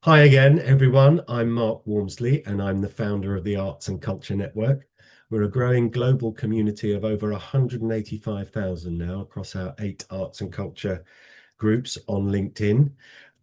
Hi again, everyone. I'm Mark Walmsley, and I'm the founder of the Arts and Culture Network. We're a growing global community of over 185,000 now across our 8 arts and culture groups on LinkedIn.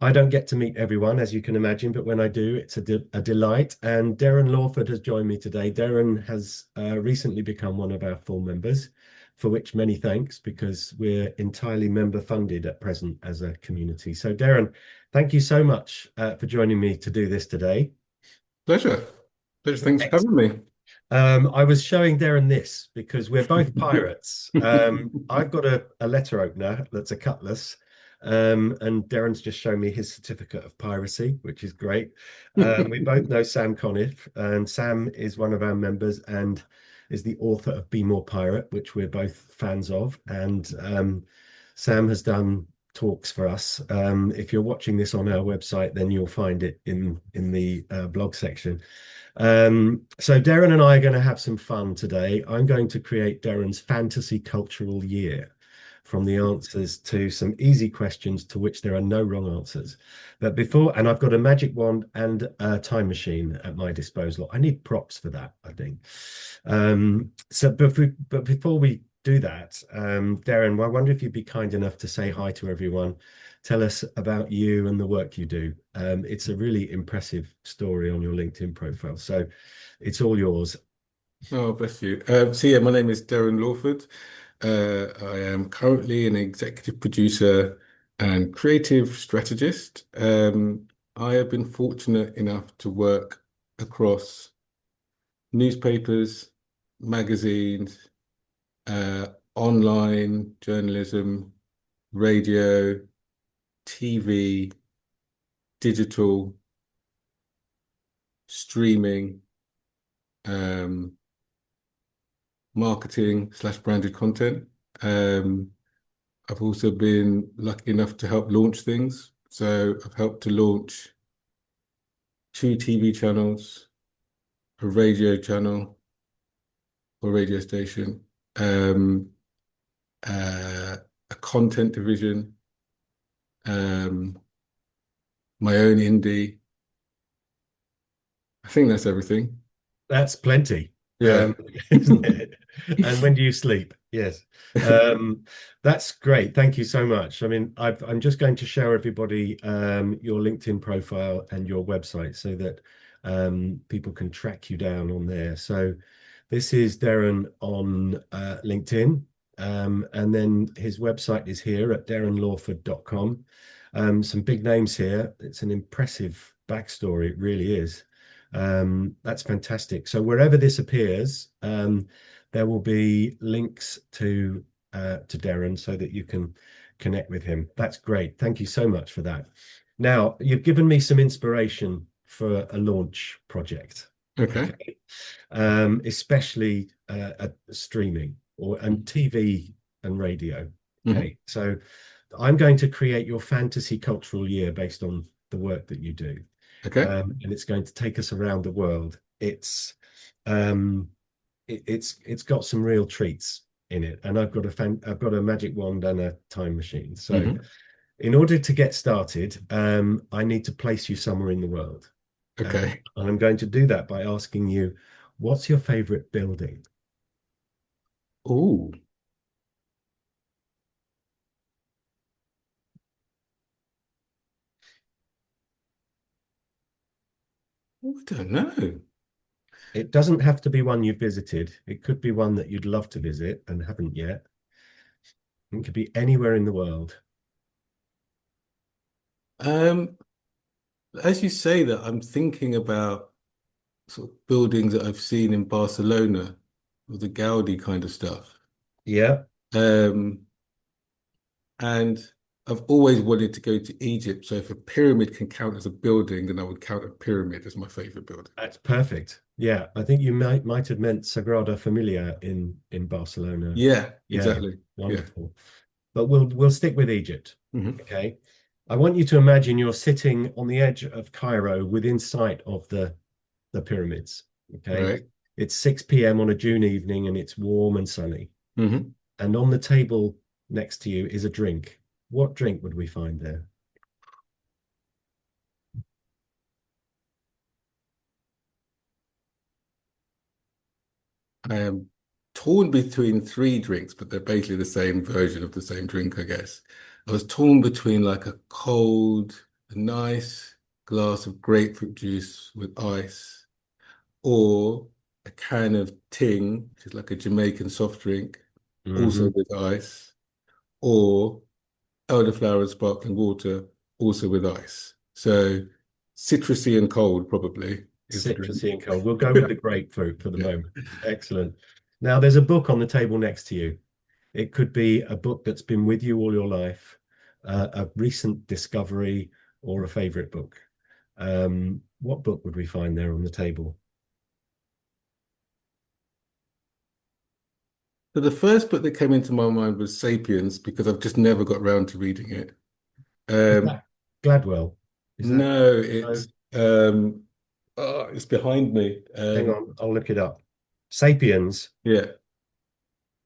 I don't get to meet everyone, as you can imagine, but when I do, it's a delight. And Derren Lawford has joined me today. Derren has recently become one of our full members, for which many thanks, because we're entirely member funded at present as a community. So, Derren, thank you so much for joining me to do this today. Pleasure. Pleasure. Thanks for having me. I was showing Derren this because we're both pirates. I've got a letter opener that's a cutlass, and Derren's just shown me his certificate of piracy, which is great. We both know Sam Conniff, and Sam is one of our members and is the author of Be More Pirate, which we're both fans of. And Sam has done talks for us. If you're watching this on our website, then you'll find it in the blog section. So Derren and I are going to have some fun today. I'm going to create Derren's fantasy cultural year from the answers to some easy questions to which there are no wrong answers. And I've got a magic wand and a time machine at my disposal. I need props for that, I think. But before we do that, Derren, I wonder if you'd be kind enough to say hi to everyone. Tell us about you and the work you do. It's a really impressive story on your LinkedIn profile. So it's all yours. Oh, bless you. So my name is Derren Lawford. I am currently an executive producer and creative strategist. I have been fortunate enough to work across newspapers, magazines, online journalism, radio, TV, digital, streaming, um, marketing slash branded content. Um, I've also been lucky enough to help launch things. So I've helped to launch 2 TV channels, a radio channel or radio station, um, uh, a content division, um, my own indie. I think that's everything. That's plenty, Yeah. isn't it? And when do you sleep? Yes. That's great. Thank you so much. I mean, I'm just going to show everybody your LinkedIn profile and your website so that people can track you down on there. So this is Derren on LinkedIn. And then his website is here at derrenlawford.com. Some big names here. It's an impressive backstory. It really is. That's fantastic. So wherever this appears, there will be links to Derren so that you can connect with him. That's great. Thank you so much for that. Now, you've given me some inspiration for a launch project. Okay. Okay. Especially at streaming and TV and radio. Mhm. Okay. So I'm going to create your fantasy cultural year based on the work that you do, Okay. and it's going to take us around the world. Um, it's got some real treats in it, and I've got a magic wand and a time machine. So, Mhm. in order to get started, I need to place you somewhere in the world, Okay. and I'm going to do that by asking you, what's your favorite building? Oh, I don't know. It doesn't have to be one you've visited. It could be one that you'd love to visit and haven't yet. It could be anywhere in the world. Um, as you say that, I'm thinking about sort of buildings that I've seen in Barcelona with the Gaudi kind of stuff. Yeah. Um, and I've always wanted to go to Egypt. So if a pyramid can count as a building, then I would count a pyramid as my favorite building. That's perfect. Yeah, I think you might have meant Sagrada Familia in Barcelona. Yeah, Yeah, exactly. Yeah. wonderful. But we'll stick with Egypt. Hmm. Okay. I want you to imagine you're sitting on the edge of Cairo within sight of the pyramids. Okay. Right. It's 6 p.m. on a June evening and it's warm and sunny. Hmm. And on the table next to you is a drink. What drink would we find there? I am torn between three drinks, but they're basically the same version of the same drink, I guess. I was torn between like a cold, a nice glass of grapefruit juice with ice, or a can of ting, which is like a Jamaican soft drink, also Hmm. with ice, or elderflower and sparkling water, also with ice. So citrusy and cold probably is the drink. Citrusy and cold. We'll go with the grapefruit for the Yeah. moment. Excellent. Now, there's a book on the table next to you. It could be a book that's been with you all your life, a recent discovery, or a favorite book. What book would we find there on the table? So the first book that came into my mind was Sapiens because I've just never got around to reading it. Is Um, that Gladwell? Is that? no, No. it's behind me. Hang on, I'll look it up. Sapiens, Yeah,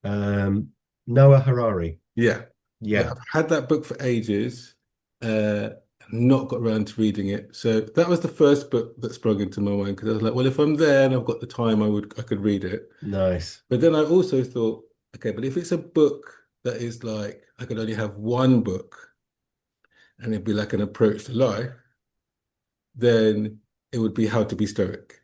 Noah Harari. yeah, yeah. Yeah, I've had that book for ages, uh, not got around to reading it. So that was the first book that sprung into my mind because I was like, well, if I'm there and I've got the time, I could read it. nice. But then I also thought, okay, but if it's a book that is like I could only have one book and it'd be like an approach to life, then it would be How to Be Stoic.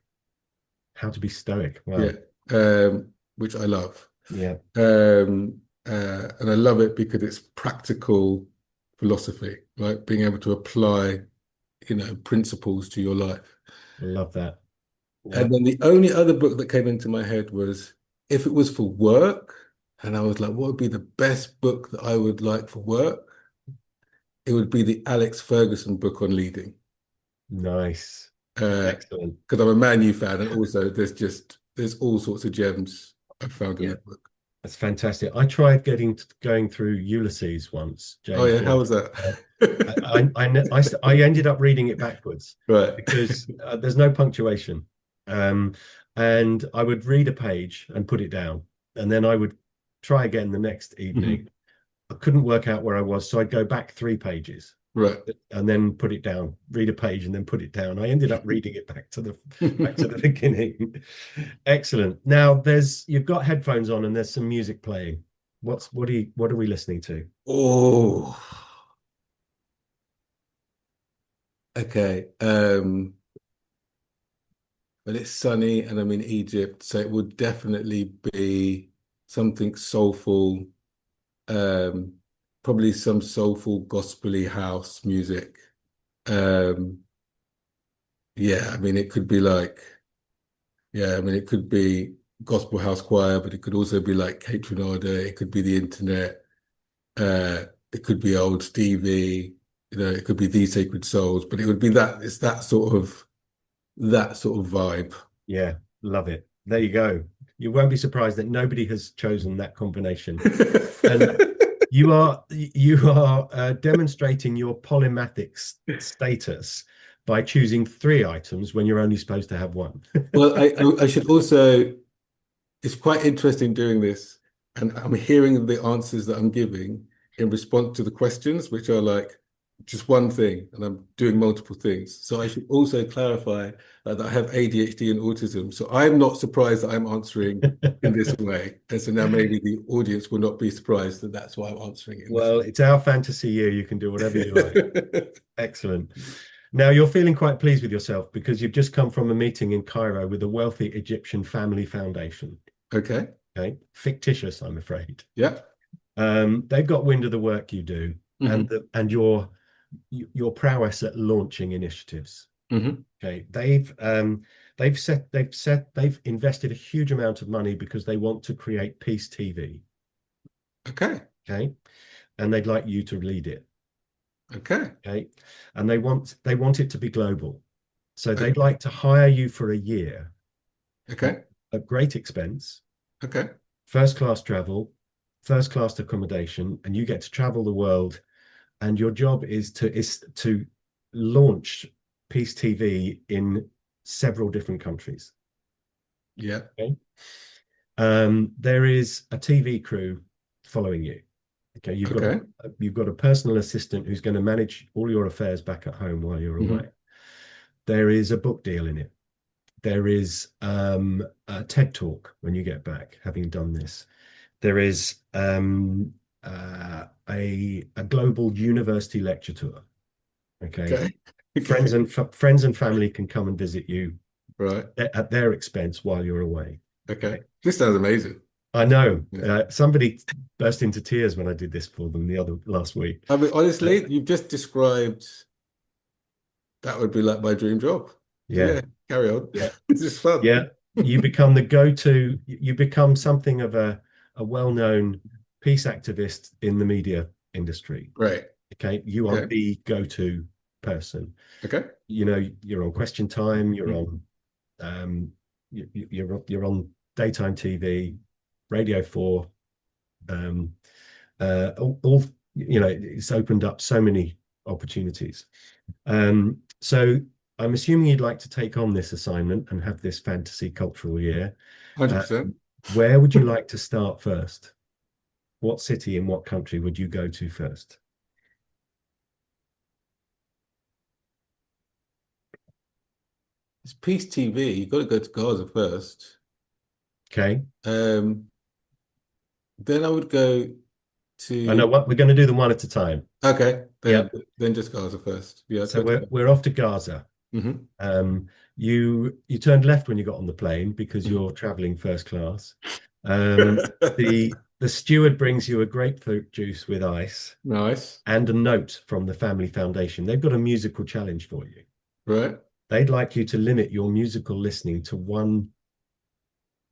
How to be stoic. Yeah, Wow. which I love. Yeah, And I love it because it's practical philosophy, right? Being able to apply, principles to your life. love that. Yeah. And then the only other book that came into my head was if it was for work, and I was like, what would be the best book that I would like for work? It would be the Alex Ferguson book on leading. Nice. Uh, Excellent. because I'm a Man U fan, and also there's all sorts of gems I've found in Yeah, that book. that's fantastic. I tried going through Ulysses once, Oh James yeah, how Joyce. was that? Uh, I ended up reading it backwards Right. because there's no punctuation. Um, and I would read a page and put it down, and then I would try again the next Mhm. evening. I couldn't work out where I was, so I'd go back 3 pages Right. and then put it down, read a page and then put it down. I ended up reading it back to the beginning. Excellent. Now you've got headphones on and there's some music playing. What are we listening to? Oh, okay. Well, it's sunny and I'm in Egypt, so it would definitely be something soulful, um, probably some soulful gospely house music. Um, yeah, I mean, it could be like, yeah, I mean, it could be gospel house choir, but it could also be like Kate Renada, it could be the internet, uh, it could be old Stevie, it could be These Sacred Souls, but it would be it's that sort of vibe. Yeah, love it. There you go. You won't be surprised that nobody has chosen that combination. And you are demonstrating your status by choosing 3 items when you're only supposed to have one. Well, I should also, it's quite interesting doing this, and I'm hearing the answers that I'm giving in response to the questions, which are like just one thing, and I'm doing multiple things. So I should also clarify that I have ADHD and autism. So I'm not surprised that I'm answering in this way. And so now maybe the audience will not be surprised that that's why I'm answering it in this Well, it's our fantasy year. You can do whatever you like. way. Excellent. Now, you're feeling quite pleased with yourself because you've just come from a meeting in Cairo with a wealthy Egyptian family foundation. Okay. Okay. Fictitious, I'm afraid. Yeah. They've got wind of the work you do and Hmm. your prowess at launching initiatives. Hmm. Okay. They've invested a huge amount of money because they want to create peace TV. Okay. Okay. And they'd like you to lead it. Okay. Okay. And they want it to be global. So they'd Okay. like to hire you for a year Okay. at great expense, Okay. first class travel, first class accommodation, and you get to travel the world. And your job is to launch Peace TV in several different countries. Yeah. Okay. There is a TV crew following you. Okay, Okay. you've got a personal assistant who's going to manage all your affairs back at home while you're away. Hmm. There is a book deal in it. There is a TED Talk when you get back, having done this. There is a global university lecture tour. Okay, Okay. Okay. friends and family can come and visit you Right. at their expense while you're away. Okay. Okay, This sounds amazing. I know. Yeah. Somebody burst into tears when I did this for them the other last week. I mean, Uh, honestly, you've just described that would be like my dream job. So yeah, yeah, carry on. yeah, It's just fun. yeah. You become the go-to. You become something of a well-known peace activist in the media industry. Right. Okay, you are Okay. the go-to person. Okay. You know, you're on Question Time. You're Mhm. on you're on daytime TV, Radio 4. Um, all you know, it's opened up so many opportunities. So I'm assuming you'd like to take on this assignment and have this fantasy cultural year. Uh, 100%. where would you like to start first? What city in what country would you go to first? It's Peace TV. You've got to go to Gaza first. Okay, Um, then I would go I know to what we're going to do them one at a time. okay, Yeah. then just Gaza first. Yeah, So go to we're off to Gaza. hmm You turned left when you got on the plane because hmm you're traveling first class. The steward brings you a grapefruit juice with ice Nice. and a note from the Family Foundation. They've got a musical challenge for you. Right. They'd like you to limit your musical listening to one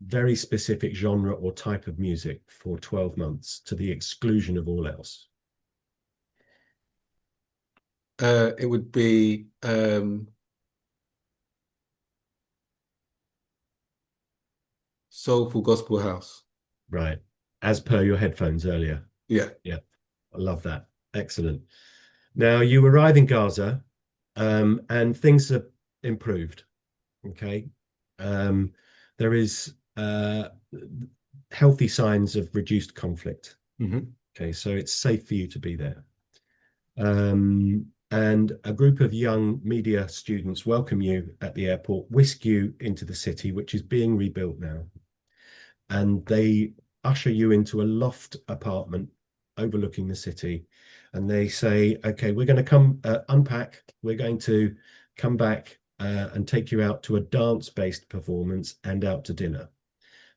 very specific genre or type of music for 12 months to the exclusion of all else. It would be Soulful Gospel House. Right. As per your headphones earlier. Yeah. Yeah. I love that. Excellent. Now you arrive in Gaza, and things have improved. Okay. Um, there is healthy signs of reduced conflict. hmm Okay, so it's safe for you to be there. And a group of young media students welcome you at the airport, whisk you into the city, which is being rebuilt now. And they usher you into a loft apartment overlooking the city. And they say, okay, we're going to come unpack. We're going to come back and take you out to a dance-based performance and out to dinner.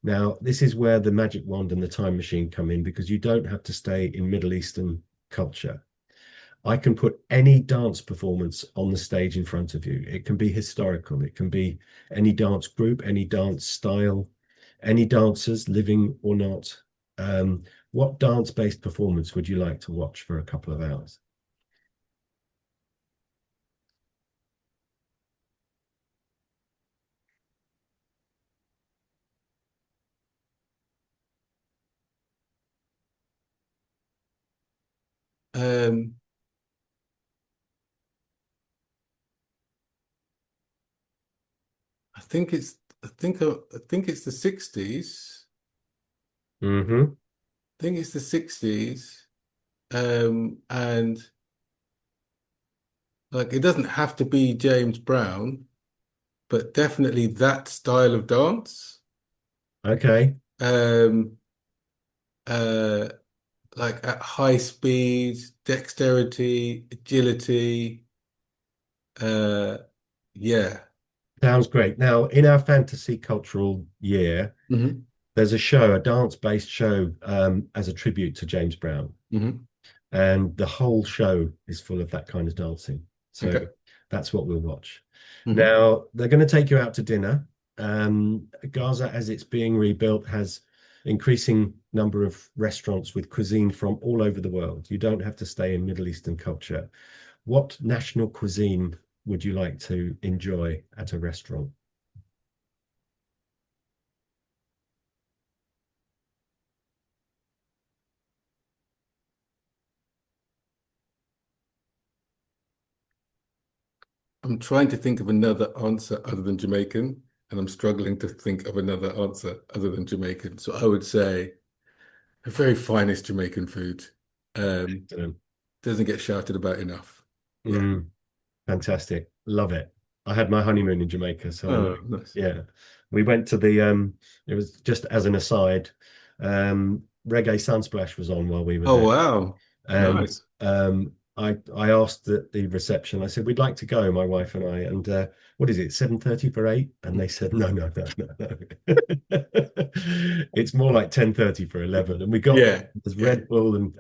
Now, this is where the magic wand and the time machine come in because you don't have to stay in Middle Eastern culture. I can put any dance performance on the stage in front of you. It can be historical, it can be any dance group, any dance style, any dancers, living or not. What dance-based performance would you like to watch for a couple of hours? Um, I think it's I think it's the 60s. Mm-hmm. I think it's the 60s. And like it doesn't have to be James Brown, but definitely that style of dance. Okay. Um, uh, like at high speed, dexterity, agility. Uh, yeah. Sounds great. Now, in our fantasy cultural year, hmm there's a show, a dance-based show, as a tribute to James Brown. hmm And the whole show is full of that kind of dancing. So Okay. that's what we'll watch. hmm Now, they're going to take you out to dinner. Gaza, as it's being rebuilt, has increasing number of restaurants with cuisine from all over the world. You don't have to stay in Middle Eastern culture. What national cuisine would you like to enjoy at a restaurant? I'm trying to think of another answer other than Jamaican, and I'm struggling to think of another answer other than Jamaican. So I would say the very finest Jamaican food. Um, Excellent. doesn't get shouted about enough. Yeah. Mm, fantastic. Love it. I had my honeymoon in Jamaica, so I know. Oh, nice. Yeah, we went to the. It was just as an aside. Reggae Sunsplash was on while we were Oh, there, wow. and Nice. I asked the reception. I said we'd like to go, my wife and I, and what is it, 7:30 for 8? And they said no, no, no, no, no. It's more like 10:30 for 11. And we got there. Yeah. There's Yeah. Red Bull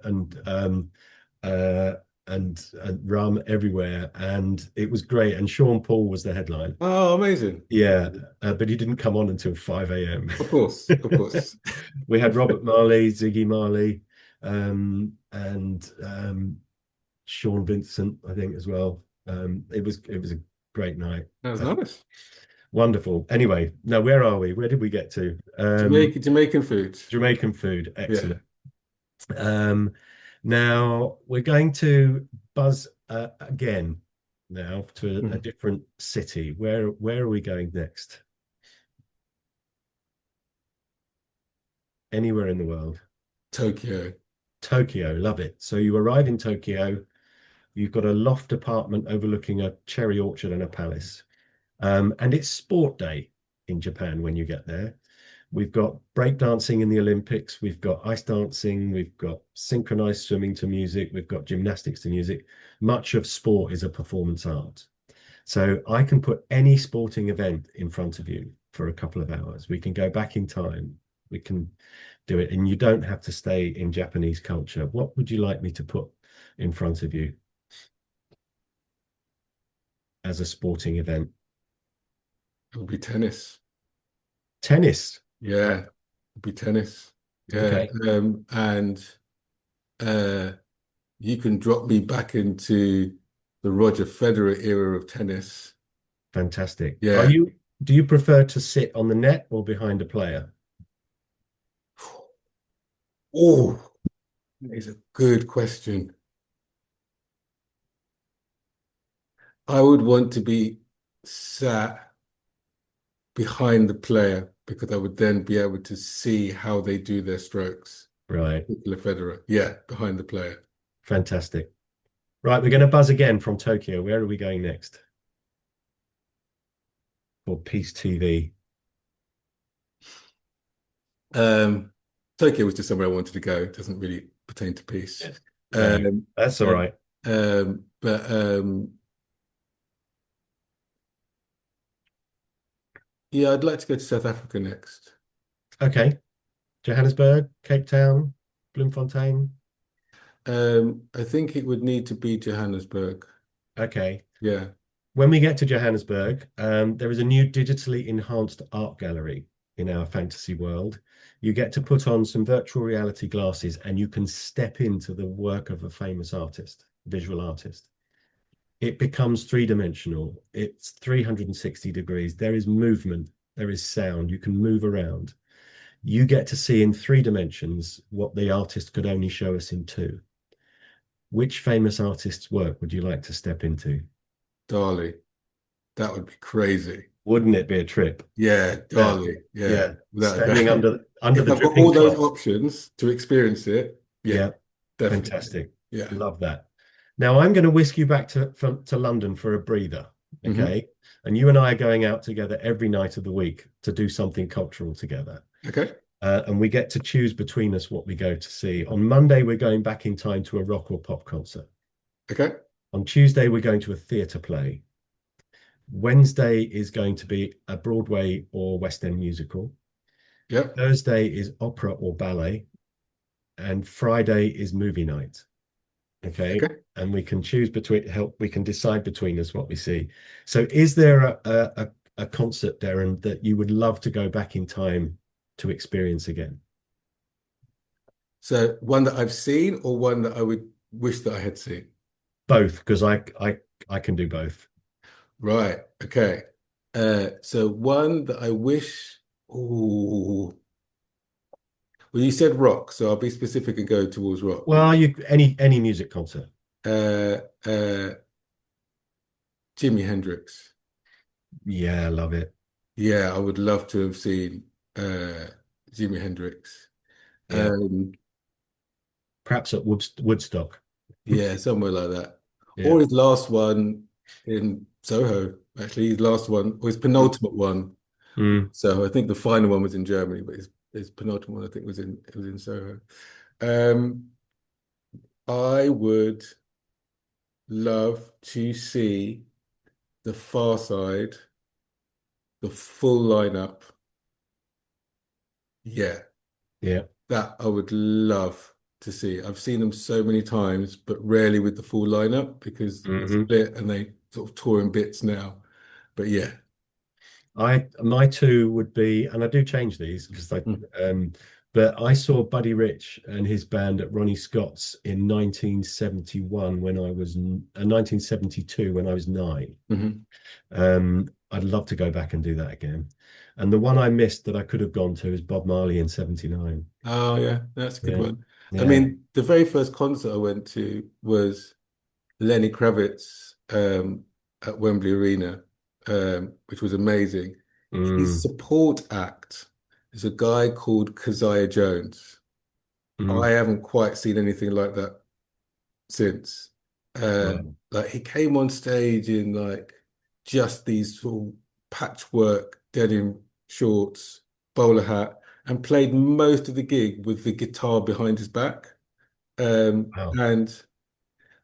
uh, and rum everywhere, and it was great. And Sean Paul was the headline. Oh, amazing. Yeah, but he didn't come on until 5 a.m. Of course. Of course. We had Robert Marley, Ziggy Marley, and Sean Vincent, I think, as well. It was a great night. That was Uh, nice. Wonderful. Anyway, now where are we? Where did we get to? Jamaican food. Jamaican food. Yeah. Excellent. Um, Now we're going to buzz again now to a Mhm. different city. Where are we going next? Anywhere in the world. Tokyo. Tokyo, love it. So you arrive in Tokyo. You've got a loft apartment overlooking a cherry orchard and a palace. And it's sport day in Japan when you get there. We've got breakdancing in the Olympics. We've got ice dancing. We've got synchronized swimming to music. We've got gymnastics to music. Much of sport is a performance art. So I can put any sporting event in front of you for a couple of hours. We can go back in time. We can do it. And you don't have to stay in Japanese culture. What would you like me to put in front of you as a sporting event? It would be tennis. Tennis. Yeah. It would be tennis. Yeah. Okay, And uh, you can drop me back into the Roger Federer era of tennis. fantastic. Yeah. Do you prefer to sit on the net or behind a player? Oh, that is a good question. I would want to be sat behind the player because I would then be able to see how they do their strokes. Right, Particular Federer. Yeah, behind the player. fantastic. Right, we're going to buzz again from Tokyo. Where are we going next? For Peace TV. Um, Tokyo was just somewhere I wanted to go. It doesn't really pertain to peace. No, Um, that's all uh, right. but yeah, I'd like to go to South Africa next. Okay. Johannesburg, Cape Town, Bloemfontein. I think it would need to be Johannesburg. Okay. Yeah. When we get to Johannesburg, there is a new digitally enhanced art gallery in our fantasy world. You get to put on some virtual reality glasses and you can step into the work of a famous artist, visual artist. It becomes three-dimensional. It's 360 degrees. There is movement, there is sound. You can move around. You get to see in 3 dimensions what the artist could only show us in two. Which famous artist's work would you like to step into? Dali. That would be crazy. Wouldn't it be a trip? Yeah, Yeah, Dali. Yeah, yeah. without a Standing doubt. under If the I've got all dripping those clock. options to experience it, yeah, Yeah, definitely. fantastic. Yeah. Love that. Now I'm going to whisk you back to London for a breather. Hmm. Okay. And you and I are going out together every night of the week to do something cultural together. Okay. And we get to choose between us what we go to see. On Monday, we're going back in time to a rock or pop concert. Okay. On Tuesday, we're going to a theatre play. Wednesday is going to be a Broadway or West End musical. Yep. Thursday is opera or ballet. And Friday is movie night. Okay. Okay. And we can choose between we can decide between us what we see. So is there a concert, Derren, that you would love to go back in time to experience again? So one that I've seen or one that I would wish that I had seen? Both, because I can do both. Right. Okay. So one that I wish. Oh, well, you said rock, so I'll be specific and go towards rock. Well, you any music concert. Uh, uh, Jimi Hendrix. Yeah, I love it. Yeah, I would love to have seen uh, Jimi Hendrix. Yeah. Um, Perhaps at Woodstock. yeah, somewhere like that. Yeah. Or his last one in Soho. Actually, his last one, or his penultimate one. Mm, So I think the final one was in Germany, but his penultimate one I think was in Soho. Um, I would love to see the Far Side, the full lineup. Yeah, yeah. that I would love to see. I've seen them so many times, but rarely with the full lineup because they Hmm. split and they sort of tour in bits now. But yeah. My two would be, and I do change these because Mm, but I saw Buddy Rich and his band at Ronnie Scott's in 1971 when I was 1972 when I was 9. mhm. I'd love to go back and do that again. And the one I missed that I could have gone to is Bob Marley in 79. Oh yeah, that's a good Yeah. one. I Yeah. mean, the very first concert I went to was Lenny Kravitz at Wembley Arena, which was amazing. His Mm, support act is a guy called Keziah Jones. I mm. haven't quite seen anything like that since. Wow. Like he came on stage in like just these sort of patchwork denim shorts, bowler hat, and played most of the gig with the guitar behind his back. Wow. And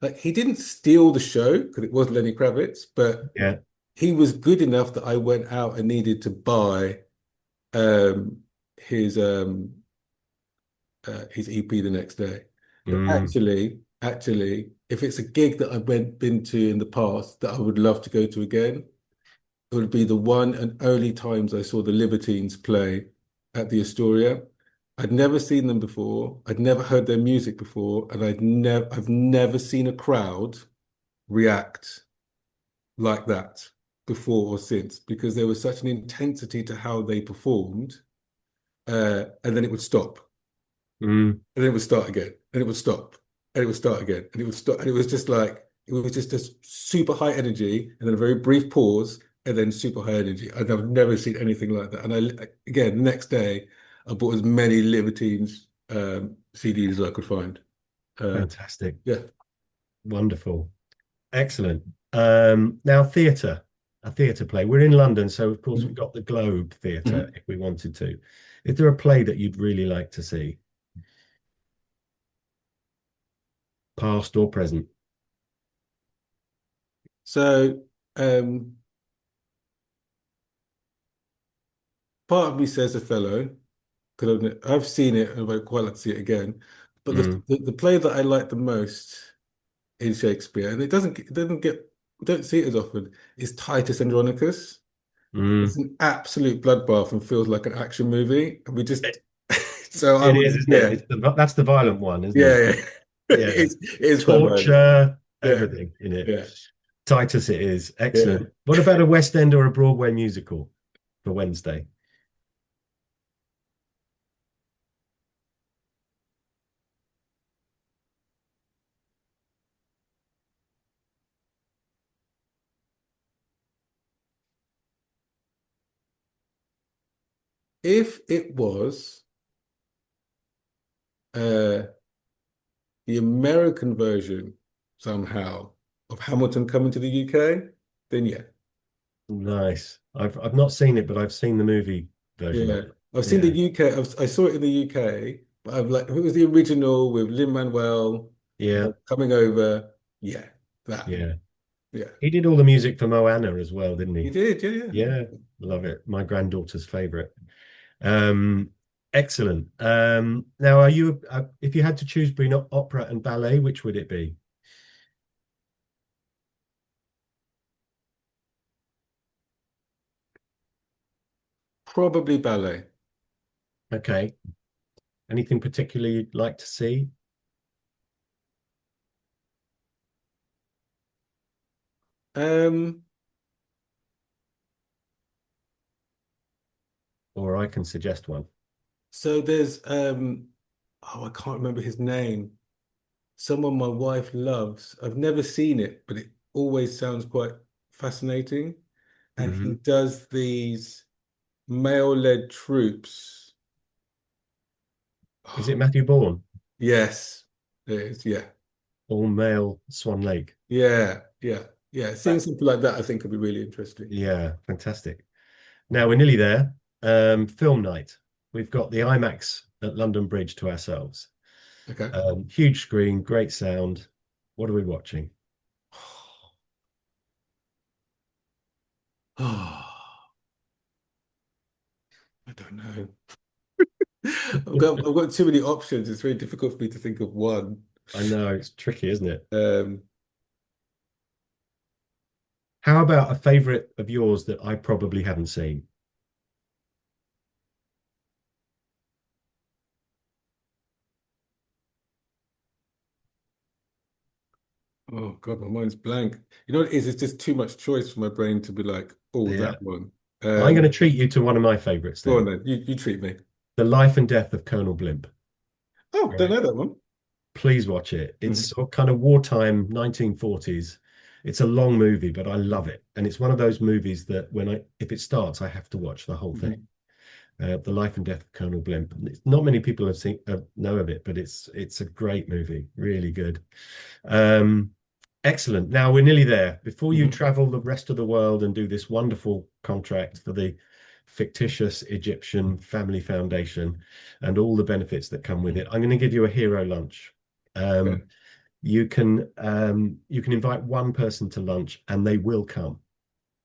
like he didn't steal the show because it was Lenny Kravitz, but Yeah. he was good enough that I went out and needed to buy um his um his EP the next day. But Mm, actually, if it's a gig that I've been to in the past that I would love to go to again, it would be the one and only times I saw the Libertines play at the Astoria. I'd never seen them before. I'd never heard their music before, and I've never seen a crowd react like that before or since because there was such an intensity to how they performed, and then it would stop. mm. And then it would start again, and it would stop, and it would start again, and it would stop, and it was just like it was just a super high energy, and then a very brief pause, and then super high energy. I've never seen anything like that. And again, the next day, I bought as many Libertines CDs as I could find. Uh, Fantastic. yeah. Wonderful. Excellent. Now, theatre, a theatre play. We're in London, so of course we've Mhm. got the Globe Theatre Mhm. if we wanted to. Is there a play that you'd really like to see, past or present? So, um, part of me says Othello because I've seen it and I'd quite like to see it again. But Mm, the play that I like the most in Shakespeare, and it doesn't get we don't see it as often, is Titus Andronicus. It's mm. an absolute bloodbath and feels like an action movie. And we just It, so I it would is, isn't it? yeah, That's the violent one, isn't yeah, it? yeah. Yeah. It is quite violent. Torture, Yeah, everything in it. yeah, Titus, it is. yeah. Excellent. What about a West End or a Broadway musical for Wednesday? If it was uh the American version somehow of Hamilton coming to the UK, then yeah. Nice. I've not seen it, but I've seen the movie version of Yeah, it. I've seen the Yeah. UK. I saw it in the UK, but I've like if it was the original with Lin-Manuel Yeah. coming over. Yeah, that. Yeah. Yeah, He did all the music for Moana as well, didn't he he? did. Yeah, yeah. Yeah. Love it. My granddaughter's favorite. Um, excellent. Now, if you had to choose between opera and ballet, which would it be? Probably ballet. Okay. Anything particularly you'd like to see? Um, Or I can suggest one. so there's oh, I can't remember his name. Someone my wife loves. I've never seen it, but it always sounds quite fascinating. And he Hmm. does these male-led troops. Is it Matthew Bourne? Yes, it is. Yeah. All male Swan Lake. Yeah, yeah, Yeah, seeing something like that, I think could be really interesting. Yeah, fantastic. Now we're nearly there. Film night. We've got the IMAX at London Bridge to ourselves. Okay. Huge screen, great sound. What are we watching? Oh, I don't know. I've got too many options. It's very difficult for me to think of one. I know it's tricky, isn't it? Um, How about a favorite of yours that I probably haven't seen? oh God, my mind's blank. You know what it is? It's just too much choice for my brain to be like, oh, Yeah. that one. I'm going to treat you to one of my favorites Go on then. then. You treat me. The Life and Death of Colonel Blimp. Oh, don't Right. know that one. Please watch it. It's Mhm. sort of kind of wartime 1940s. It's a long movie, but I love it. And it's one of those movies that if it starts, I have to watch the whole thing. Mhm. The Life and Death of Colonel Blimp. Not many people have seen know of it, but it's a great movie, really good. Um, Excellent. Now we're nearly there. Before you Mhm. travel the rest of the world and do this wonderful contract for the fictitious Egyptian Family Foundation and all the benefits that come with it, I'm going to give you a hero lunch. Yeah. Um, you can invite one person to lunch and they will come.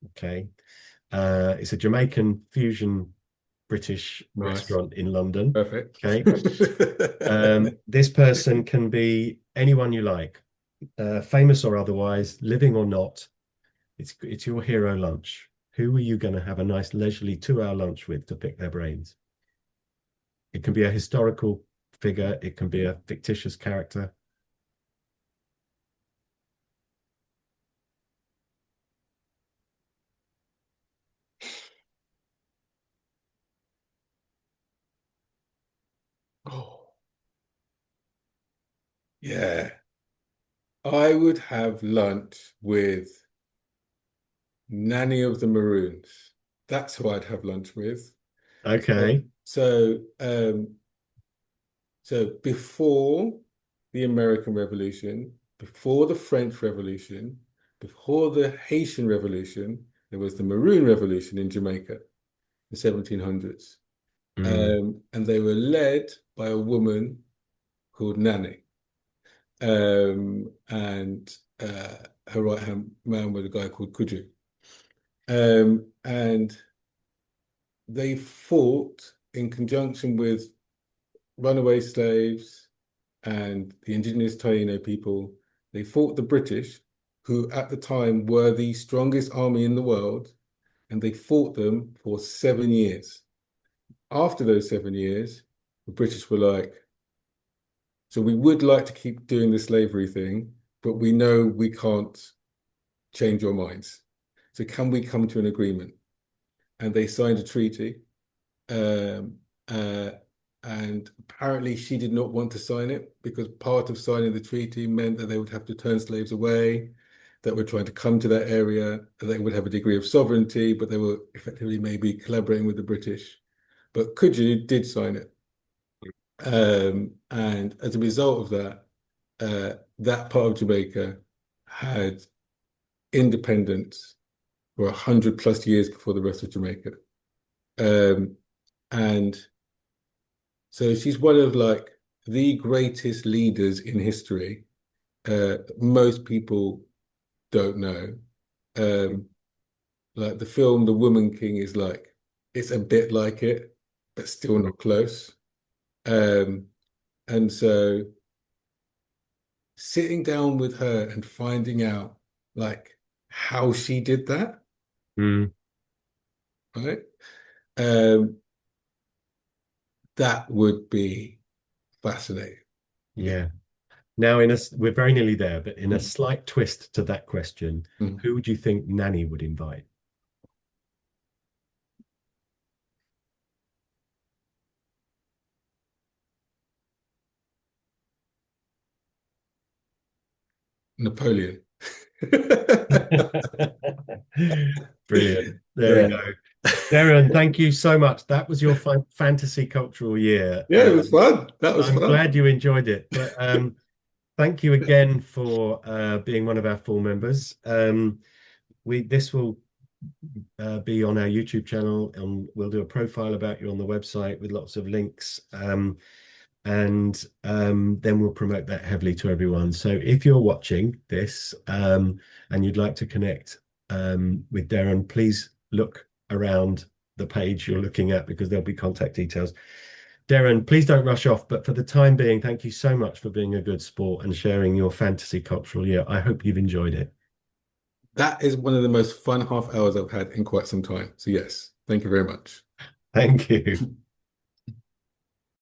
Okay. It's a Jamaican fusion British Nice. restaurant in London. Perfect. Okay. This person can be anyone you like, famous or otherwise, living or not. It's your hero lunch. Who are you going to have a nice leisurely 2 hour lunch with to pick their brains? It can be a historical figure. It can be a fictitious character. Oh, yeah. I would have lunch with Nanny of the Maroons. That's who I'd have lunch with. Okay. So before the American Revolution, before the French Revolution, before the Haitian Revolution, there was the Maroon Revolution in Jamaica, the 1700s. Mm, And they were led by a woman called Nanny. And her right-hand man was a guy called Kuju. And they fought in conjunction with runaway slaves and the indigenous Taino people. They fought the British, who at the time were the strongest army in the world, and they fought them for 7 years. After those 7 years, the British were like, so we would like to keep doing the slavery thing, but we know we can't change your minds. So can we come to an agreement? And they signed a treaty. Um, uh, and apparently she did not want to sign it because part of signing the treaty meant that they would have to turn slaves away, that were trying to come to that area, that they would have a degree of sovereignty, but they were effectively maybe collaborating with the British. But Kuju did sign it. And as a result of that, that part of Jamaica had independence for 100 plus years before the rest of Jamaica. Um, and so she's one of like the greatest leaders in history. Most people don't know. Um, like the film The Woman King is like, it's a bit like it, but still mm, not close. Um, and so sitting down with her and finding out like how she did that, mm, right? Um, that would be fascinating. Yeah. yeah. Now, we're very nearly there, but in a Mm. slight twist to that question, Mm. who would you think Nanny would invite? Napoleon. Brilliant. There we Yeah. go. Derren, thank you so much. That was your fantasy cultural year. Yeah, it was fun. That was I'm fun. glad you enjoyed it. But thank you again for being one of our full members. This will be on our YouTube channel, and we'll do a profile about you on the website with lots of links. Then we'll promote that heavily to everyone. So if you're watching this and you'd like to connect with Derren, please look around the page you're looking at because there'll be contact details. Derren, please don't rush off, but for the time being, thank you so much for being a good sport and sharing your fantasy cultural year. I hope you've enjoyed it. That is one of the most fun half hours I've had in quite some time. So yes, thank you very much. Thank you.